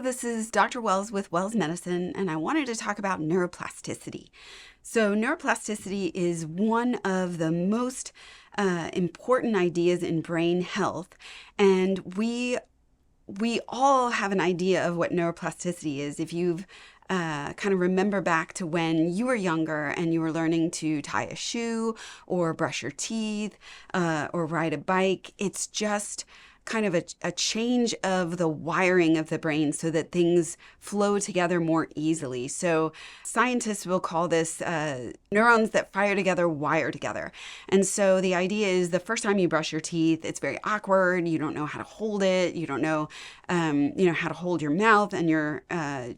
this is Dr. Wells with Wells Medicine, and I wanted to talk about neuroplasticity. So neuroplasticity is one of the most important ideas in brain health, and we all have an idea of what neuroplasticity is. If you've kind of remember back to when you were younger and you were learning to tie a shoe or brush your teeth or ride a bike, it's just kind of a change of the wiring of the brain so that things flow together more easily. So scientists will call this neurons that fire together, wire together. And so the idea is the first time you brush your teeth, it's very awkward. You don't know how to hold it. You don't know, how to hold your mouth and your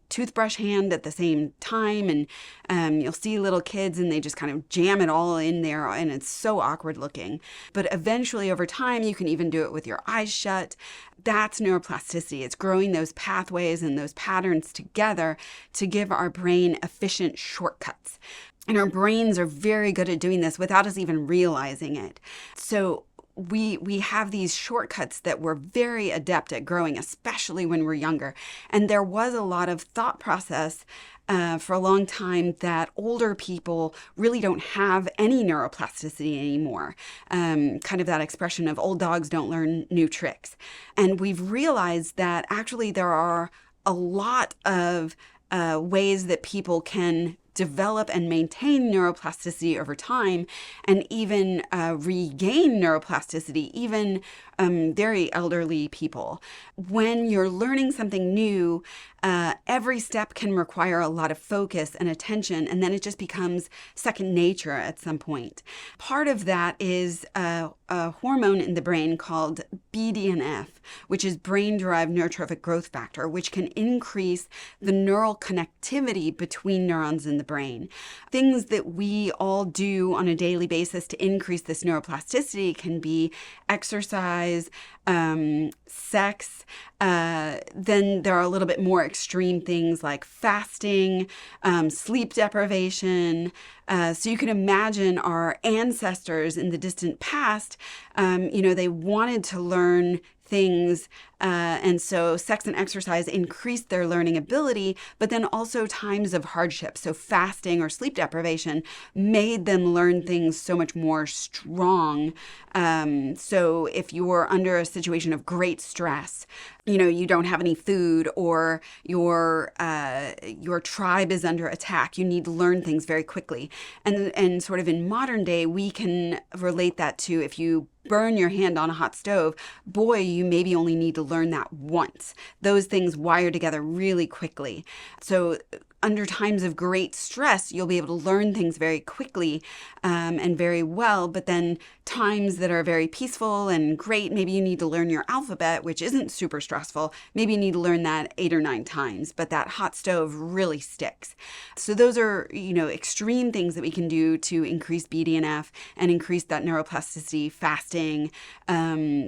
toothbrush hand at the same time. And you'll see little kids and they just kind of jam it all in there and it's so awkward looking. But eventually over time, you can even do it with your eyes shut. That's neuroplasticity. It's growing those pathways and those patterns together to give our brain efficient shortcuts. And our brains are very good at doing this without us even realizing it. So we have these shortcuts that we're very adept at growing, especially when we're younger. And there was a lot of thought process for a long time that older people really don't have any neuroplasticity anymore. Kind of that expression of old dogs don't learn new tricks. And we've realized that actually there are a lot of ways that people can develop and maintain neuroplasticity over time and even regain neuroplasticity, even very elderly people. When you're learning something new, every step can require a lot of focus and attention, and then it just becomes second nature at some point. Part of that is a hormone in the brain called BDNF, which is brain-derived neurotrophic growth factor, which can increase the neural connectivity between neurons in the brain. Things that we all do on a daily basis to increase this neuroplasticity can be exercise, sex. Then there are a little bit more extreme things like fasting, sleep deprivation. So you can imagine our ancestors in the distant past, they wanted to learn things. And so sex and exercise increased their learning ability, but then also times of hardship. So fasting or sleep deprivation made them learn things so much more strong. So if you're under a situation of great stress, you don't have any food or your tribe is under attack, you need to learn things very quickly. And sort of in modern day, we can relate that to if you burn your hand on a hot stove, boy, you maybe only need to learn that once. Those things wire together really quickly. So under times of great stress, you'll be able to learn things very quickly and very well. But then times that are very peaceful and great, maybe you need to learn your alphabet, which isn't super stressful. Maybe you need to learn that 8 or 9 times, but that hot stove really sticks. So those are, extreme things that we can do to increase BDNF and increase that neuroplasticity, fasting,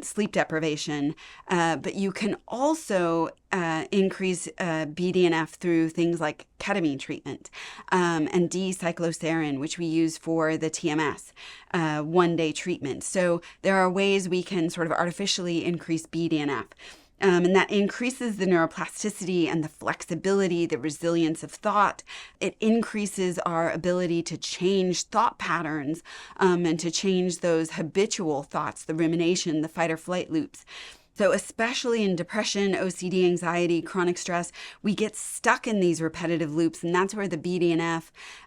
sleep deprivation. But you can also increase BDNF through things like ketamine treatment and D-cycloserine, which we use for the TMS, one-day treatment. So there are ways we can sort of artificially increase BDNF. And that increases the neuroplasticity and the flexibility, the resilience of thought. It increases our ability to change thought patterns and to change those habitual thoughts, the rumination, the fight or flight loops. So especially in depression, OCD, anxiety, chronic stress, we get stuck in these repetitive loops. And that's where the BDNF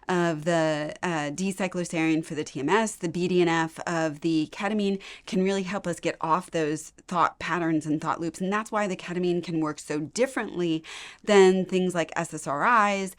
of the D-cycloserine for the TMS, the BDNF of the ketamine can really help us get off those thought patterns and thought loops. And that's why the ketamine can work so differently than things like SSRIs,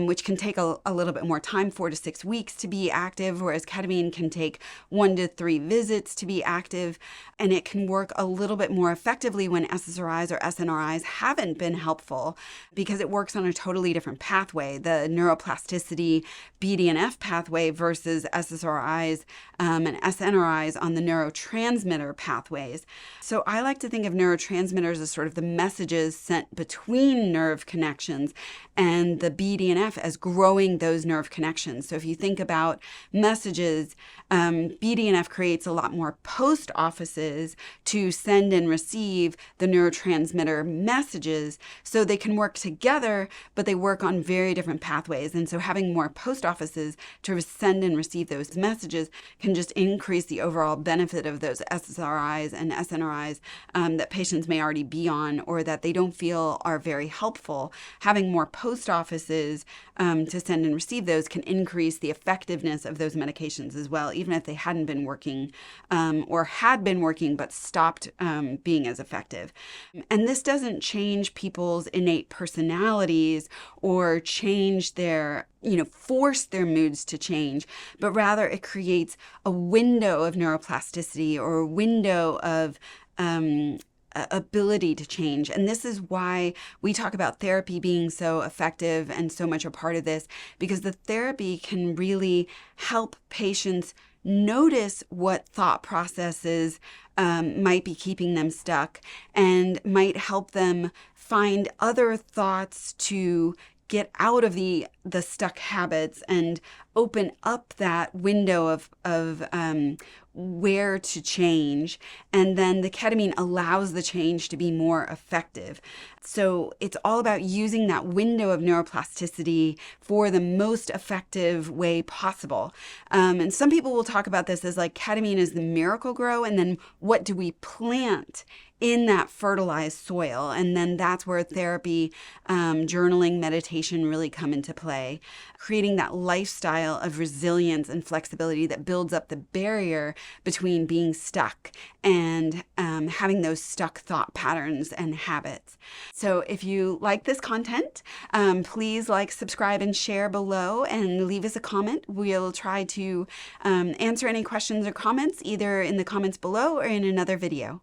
which can take a little bit more time, 4 to 6 weeks to be active, whereas ketamine can take 1 to 3 visits to be active. And it can work a little bit more effectively when SSRIs or SNRIs haven't been helpful because it works on a totally different pathway, the neuroplasticity BDNF pathway versus SSRIs and SNRIs on the neurotransmitter pathways. So I like to think of neurotransmitters as sort of the messages sent between nerve connections and the BDNF as growing those nerve connections. So if you think about messages, BDNF creates a lot more post offices to send and receive the neurotransmitter messages. So they can work together, but they work on very different pathways. And so having more post offices to send and receive those messages can just increase the overall benefit of those SSRIs and SNRIs that patients may already be on or that they don't feel are very helpful. Having more post offices to send and receive those can increase the effectiveness of those medications as well, even if they hadn't been working or had been working but stopped being as effective. And this doesn't change people's innate personalities or change their, force their moods to change, but rather it creates a window of neuroplasticity or a window of ability to change. And this is why we talk about therapy being so effective and so much a part of this, because the therapy can really help patients notice what thought processes might be keeping them stuck and might help them find other thoughts to get out of the stuck habits and open up that window of where to change. And then the ketamine allows the change to be more effective. So it's all about using that window of neuroplasticity for the most effective way possible. And some people will talk about this as like ketamine is the miracle grow, and then what do we plant in that fertilized soil? And then that's where therapy, journaling, meditation really come into play, creating that lifestyle of resilience and flexibility that builds up the barrier between being stuck and having those stuck thought patterns and habits. So if you like this content, please like, subscribe, and share below and leave us a comment. We'll try to answer any questions or comments either in the comments below or in another video.